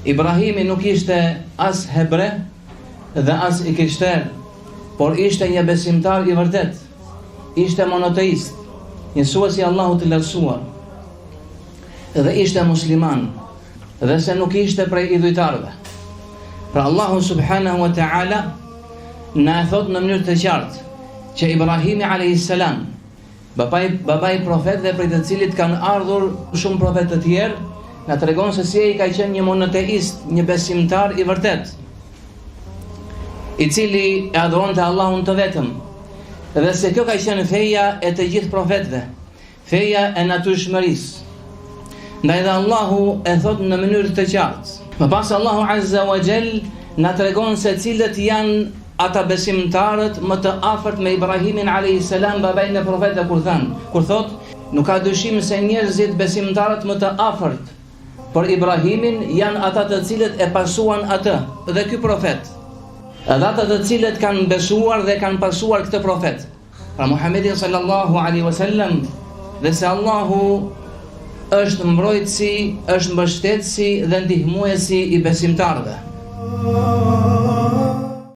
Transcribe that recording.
Ibrahimi nuk ishte as hebre dhe as i krishter, por ishte një besimtar i vërtet, ishte monoteist, njësuesi i Allahut të lartësuar, dhe ishte musliman, dhe se nuk ishte prej idhujtarëve. Pra Allahu subhanahu wa ta'ala na e thot në mënyrë të qartë që Ibrahimi a.s. babai profetëve prej të cilit kanë ardhur shumë profetë të tjerë, na tregon se si ai ka qenë një monoteist, një besimtar i vërtet, i cili e adhuronte Allahun të vetëm, dhe se kjo ka qenë feja e të gjithë profetëve, feja e natyrshmërisë. Ndaj dhe Allahu e thot në mënyrë të qartë. Më pas Allahu Azza wa Jall na tregon se cilët janë ata besimtarët më të afërt me Ibrahimin a.s. babain e profetëve, kur thot nuk ka dyshim se njerëzit besimtarët më të afërt për Ibrahimin janë ata të cilët e pasuan atë dhe ky profet, edhe ata të cilët kanë besuar dhe kanë pasuar këtë profet, pra Muhammedin sallallahu alaihi wasallam, dhe se Allahu është mbrojtësi, është mbështetësi dhe ndihmuesi i besimtarëve.